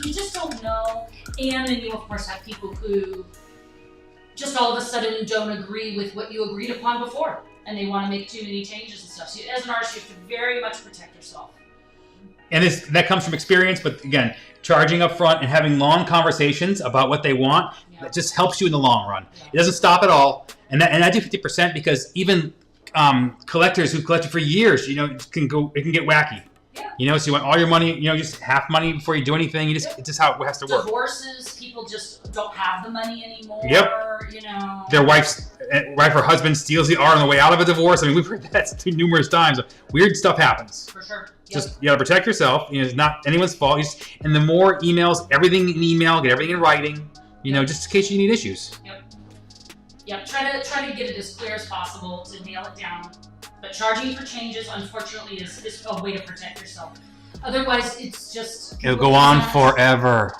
you just don't know. And then you of course have people who just all of a sudden don't agree with what you agreed upon before, and they want to make too many changes and stuff. So as an artist, you have to very much protect yourself. And that comes from experience, but again, charging up front and having long conversations about what they want, that just helps you in the long run. Yeah. It doesn't stop at all. And I do 50% because even collectors who've collected for years, it can get wacky. Yeah. So you want all your money, just half money before you do anything. It's just how it has to work. Divorces, people just don't have the money anymore. Yep. Their wife or husband steals the art on the way out of a divorce. I mean, we've heard that numerous times. Weird stuff happens. For sure. Yep. Just you gotta protect yourself. It's not anyone's fault. And the more emails, everything in email, get everything in writing. Just in case you need issues. Yep. Try to get it as clear as possible to nail it down. But charging for changes, unfortunately, is a way to protect yourself. Otherwise, it's just... It'll go on forever.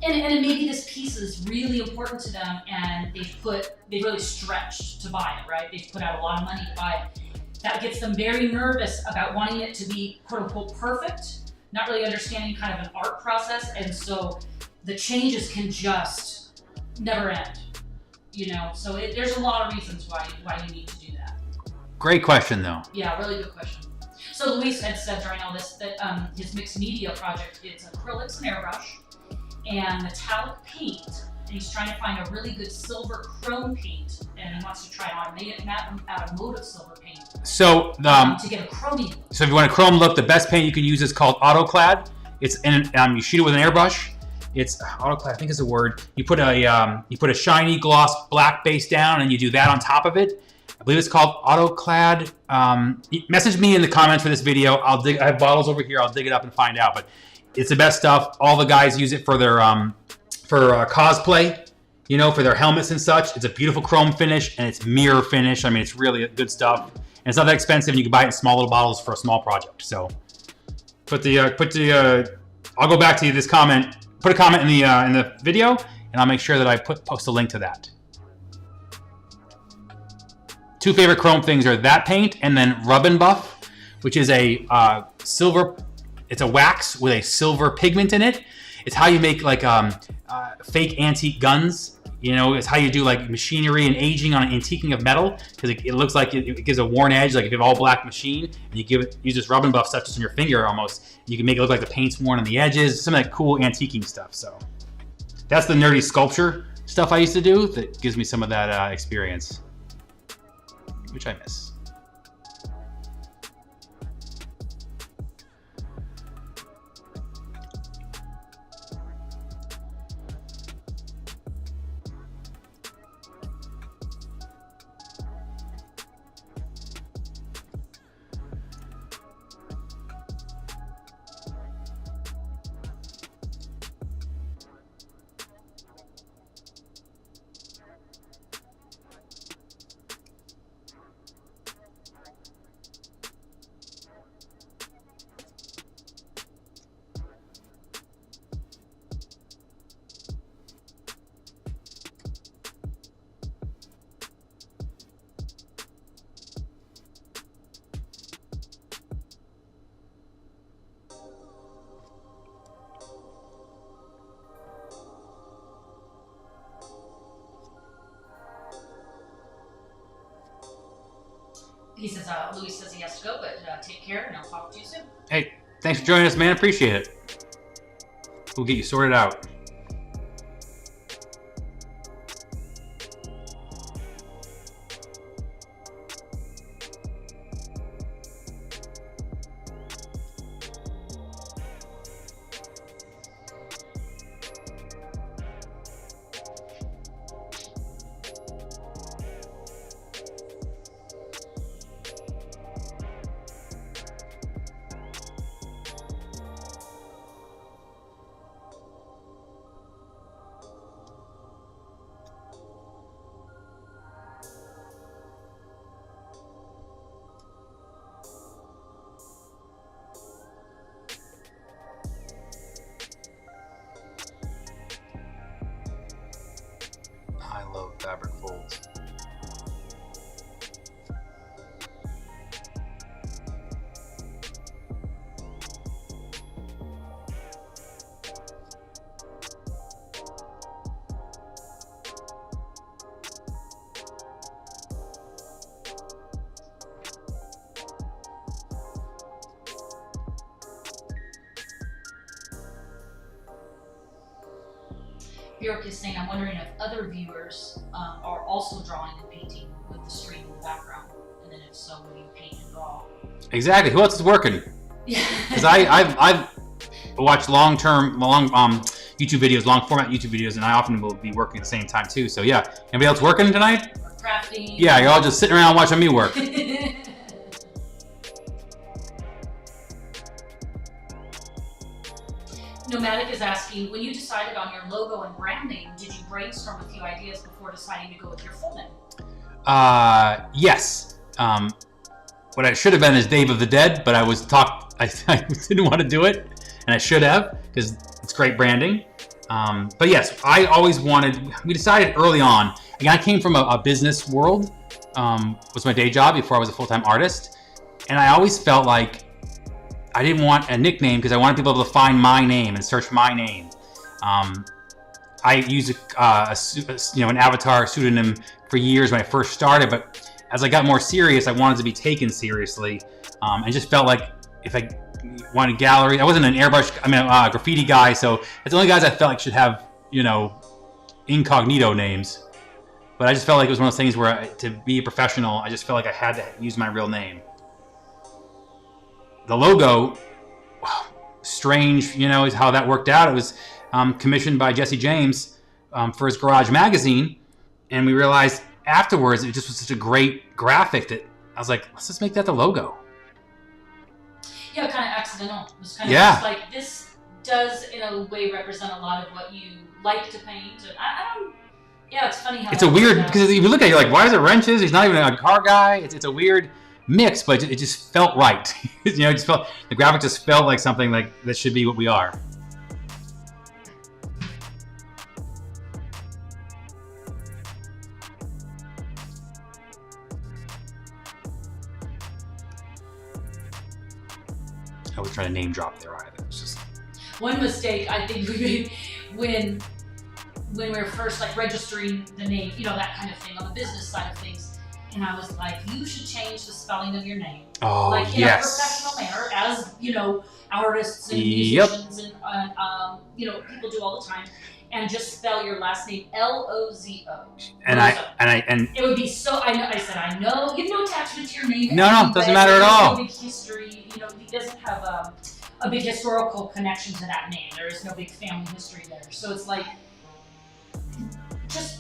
And maybe this piece is really important to them, and they've really stretched to buy it, right? They've put out a lot of money to buy it. That gets them very nervous about wanting it to be quote unquote perfect, not really understanding kind of an art process, and so the changes can just never end, you know? So there's a lot of reasons why you need to do that. Great question, though. Yeah, really good question. So Luis had said during all this that his mixed media project, it's acrylics and airbrush and metallic paint, and he's trying to find a really good silver chrome paint, and he wants to try and automate it out of motive silver paint. So to get a chromey look. So if you want a chrome look, the best paint you can use is called AutoClad. It's you shoot it with an airbrush. It's AutoClad, I think is a word. You put a shiny gloss black base down, and you do that on top of it. I believe it's called AutoClad. Message me in the comments for this video. I have bottles over here. I'll dig it up and find out. But it's the best stuff. All the guys use it for their cosplay, you know, for their helmets and such. It's a beautiful chrome finish, and it's mirror finish. I mean, it's really good stuff. And it's not that expensive, and you can buy it in small little bottles for a small project. So I'll go back to this comment. Put a comment in the video, and I'll make sure that I post a link to that. Two favorite chrome things are that paint and then Rub and Buff, which is a silver. It's a wax with a silver pigment in it. It's how you make like fake antique guns. You know, it's how you do like machinery and aging on an antiquing of metal, because it looks like it gives a worn edge. Like if you have all black machine and you use this Rub and Buff stuff just on your finger almost, you can make it look like the paint's worn on the edges. Some of that cool antiquing stuff. So that's the nerdy sculpture stuff I used to do that gives me some of that experience, which I miss. He says, Luis says he has to go, but take care, and I'll talk to you soon. Hey, thanks for joining us, man. Appreciate it. We'll get you sorted out. I love fabric folds. Bjork is saying, I'm wondering if other viewers are also drawing and painting with the stream in the background, and then if so, will you paint and draw? Exactly. Who else is working? Yeah. Because I've watched long YouTube videos, long format YouTube videos, and I often will be working at the same time too. So yeah. Anybody else working tonight? Or crafting. Yeah, you're all just sitting around watching me work. Nomadic is asking, when you decided on your logo and brand name, did you brainstorm a few ideas before deciding to go with your full name? Yes. What I should have been is Dave of the Dead, but I didn't want to do it, and I should have, because it's great branding. But yes, I always wanted, we decided early on, again, I came from a business world, was my day job before I was a full-time artist. And I always felt like I didn't want a nickname because I wanted people to find my name and search my name. I used an avatar pseudonym for years when I first started, but as I got more serious, I wanted to be taken seriously, and just felt like if I wanted gallery, I wasn't an graffiti guy, so it's the only guys I felt like should have, incognito names. But I just felt like it was one of those things where to be a professional, I just felt like I had to use my real name. The logo, strange, is how that worked out. It was commissioned by Jesse James for his Garage magazine, and we realized afterwards it just was such a great graphic that I was like, let's just make that the logo. Yeah, kind of accidental. It was kind of just like, this does in a way represent a lot of what you like to paint. And I don't. Yeah, it's funny how it's a weird, because if you look at it, you're like, why is it wrenches? He's not even a car guy. It's a weird mix, but it just felt right. It just felt, the graphic just felt like something like that should be what we are. I was trying to name drop there either. It's just one mistake I think we made when we were first registering the name, that kind of thing on the business side of things. And I was like, you should change the spelling of your name. Oh, in a professional manner, as artists and musicians and people do all the time, and just spell your last name Lozo. And it would be so. I know you have no attachment to your name. No, it doesn't matter at all. No big history. He doesn't have a big historical connection to that name. There is no big family history there. So it's like, just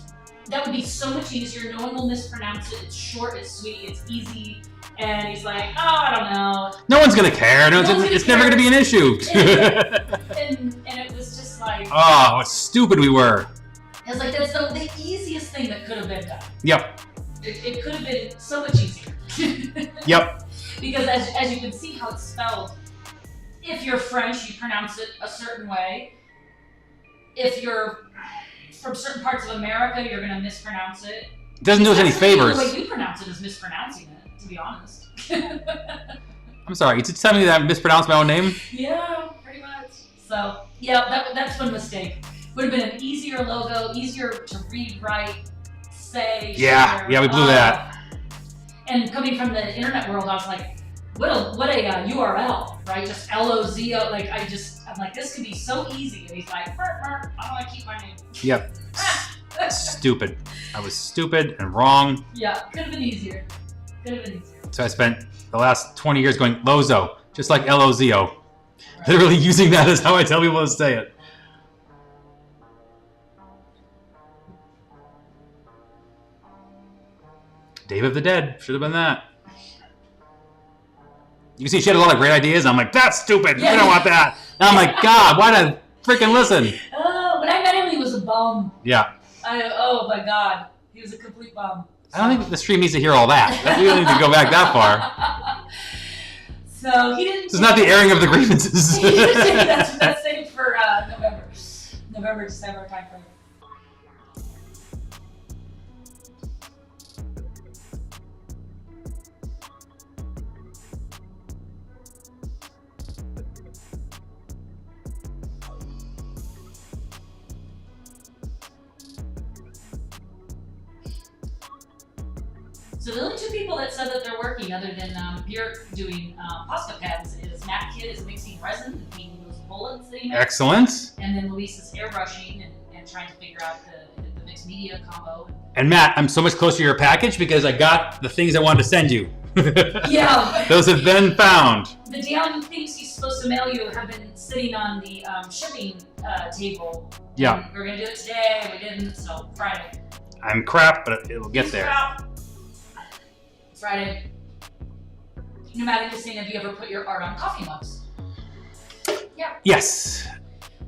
that would be so much easier. No one will mispronounce it. It's short, it's sweet, it's easy. And he's like, oh, I don't know. No one's gonna care. It's never gonna be an issue. and it was just like, oh, what stupid we were. It was like, that's the easiest thing that could have been done. Yep. It could have been so much easier. Yep. Because as you can see how it's spelled, if you're French, you pronounce it a certain way. If you're from certain parts of America, you're going to mispronounce it. It doesn't do us any favors. The way you pronounce it is mispronouncing it, to be honest. I'm sorry, you just tell me that I mispronounced my own name? Yeah, pretty much. So, yeah, that's one mistake. Would have been an easier logo, easier to read, write, say. Yeah, share. yeah, we blew that. And coming from the internet world, I was like, what a URL, right? Just Lozo. I'm like, this could be so easy. And he's like, I want to keep my name. Yep. Stupid. I was stupid and wrong. Yeah, could have been easier. So I spent the last 20 years going Lozo, just like Lozo. Right. Literally using that as how I tell people to say it. Day of the Dead. Should have been that. You can see she had a lot of great ideas. I'm like, that's stupid. Yeah. I don't want that. And I'm like, God, why did I freaking listen? Oh, when I met him, he was a bum. Yeah. Oh my God. He was a complete bum. I don't think the stream needs to hear all that. We don't need to go back that far. So he didn't. This is not the airing of the grievances. that's saved for November, December timeframe. So the only two people that said that they're working, other than Björk doing pasta pens, is Matt Kidd is mixing resin and painting those bullets that he makes. Excellent. And then Luis is airbrushing and trying to figure out the mixed media combo. And Matt, I'm so much closer to your package because I got the things I wanted to send you. Yeah. Those have been found. The damn things he's supposed to mail you have been sitting on the shipping table. Yeah. And we're going to do it today. We didn't, so Friday. I'm crap, but it'll get there. Crap. Friday. Pneumatic is saying, have you ever put your art on coffee mugs? Yeah. Yes.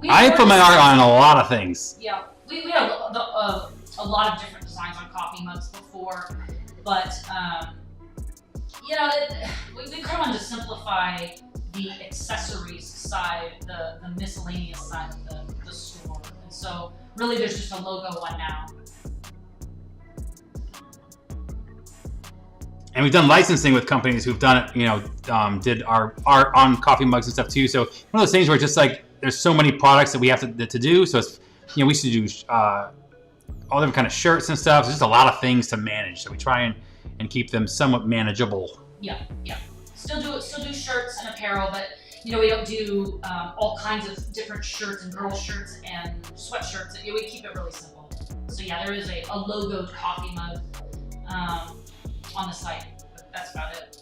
I put my art on a lot of things. Yeah. We had a lot of different designs on coffee mugs before, but we kind of wanted to simplify the accessories side, the miscellaneous side of the store. And So really there's just a logo one now. And we've done licensing with companies who've done it, you know, did our art on coffee mugs and stuff too. So one of those things where it's just like, there's so many products that we have to do. So it's, you know, we used to do all different kind of shirts and stuff. So just a lot of things to manage. So we try and keep them somewhat manageable. Yeah. Still do shirts and apparel, but you know, we don't do all kinds of different shirts and girl shirts and sweatshirts. We keep it really simple. So yeah, there is a logoed coffee mug on the site, but that's about it.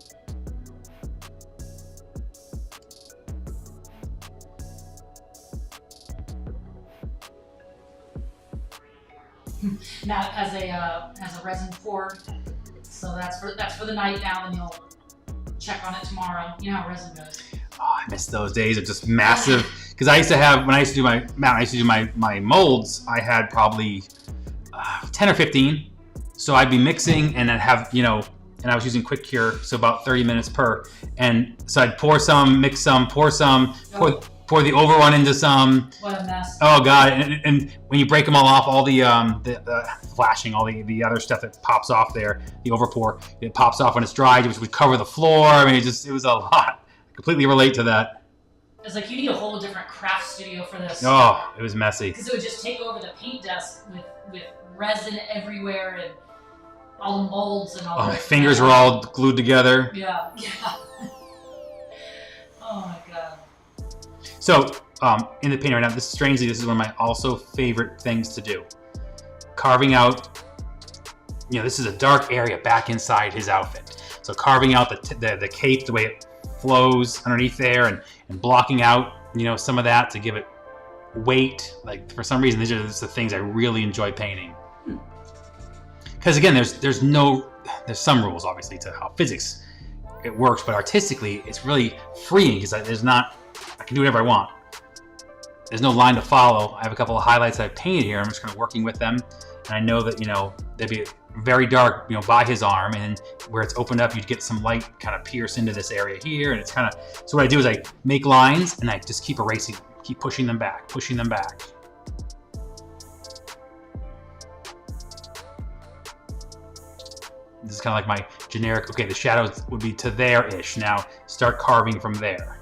Matt has a resin pour, so that's for the night now, and you'll check on it tomorrow. You know how resin goes. Oh, I miss those days of just massive. Because I used to have, when I used to do my molds, I had probably 10 or 15. So I'd be mixing and I'd have, you know, and I was using quick cure, so about 30 minutes per. And so I'd pour some, mix some, pour some, pour the overrun into some. What a mess. Oh God! And when you break them all off, all the flashing, all the other stuff that pops off there, the overpour, it pops off when it's dry, which would cover the floor. I mean, it was a lot. I completely relate to that. It's like you need a whole different craft studio for this. Oh, it was messy. Because it would just take over the paint desk with resin everywhere and all the molds and all. Oh, my fingers were all glued together. Yeah. Oh my God. So, in the painting right now, strangely, this is one of my also favorite things to do. Carving out, you know, this is a dark area back inside his outfit. So carving out the cape, the way it flows underneath there, and blocking out, you know, some of that to give it weight. Like, for some reason, these are just the things I really enjoy painting. Because again, there's some rules, obviously, to how physics it works, but artistically, it's really freeing because I can do whatever I want. There's no line to follow. I have a couple of highlights that I've painted here. I'm just kind of working with them. And I know that, you know, they'd be very dark, you know, by his arm. And where it's opened up, you'd get some light kind of pierce into this area here. And it's kind of, so what I do is I make lines and I just keep erasing, keep pushing them back. This is kind of like my generic, okay, the shadows would be to there-ish. Now start carving from there.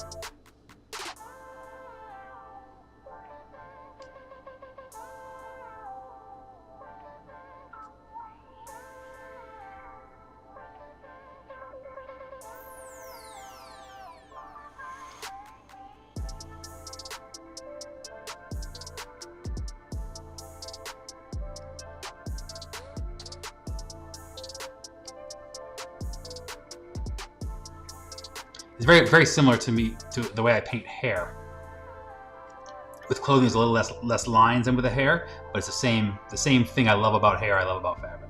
It's very, very similar to the way I paint hair. With clothing, there's a little less lines than with the hair, but it's the same thing I love about hair, I love about fabric.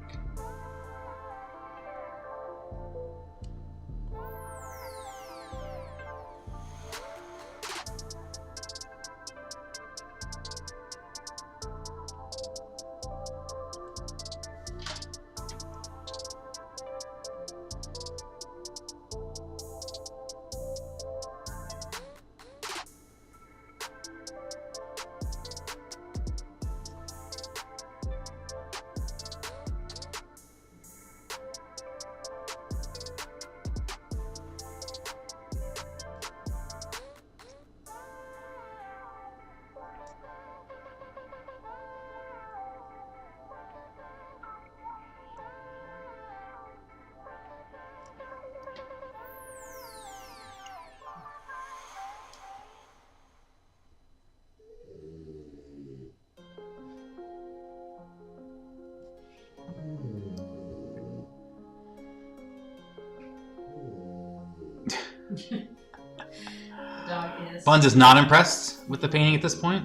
Buns is not impressed with the painting at this point.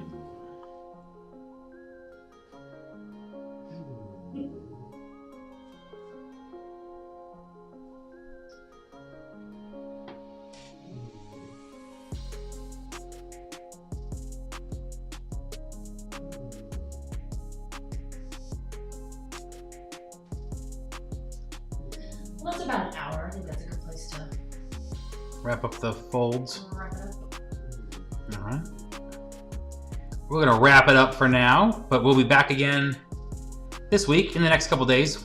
Well, that's about an hour. I think that's a good place to wrap up the folds. wrap it up. All right. we're gonna wrap it up for now, but we'll be back again this week in the next couple days,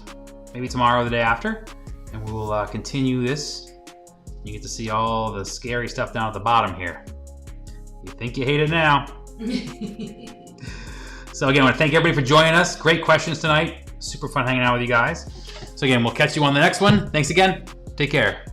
maybe tomorrow or the day after, and we will continue this. You get to see all the scary stuff down at the bottom here. You think you hate it now. So again, I want to thank everybody for joining us. Great questions tonight. Super fun hanging out with you guys. So again, we'll catch you on the next one. Thanks again. Take care.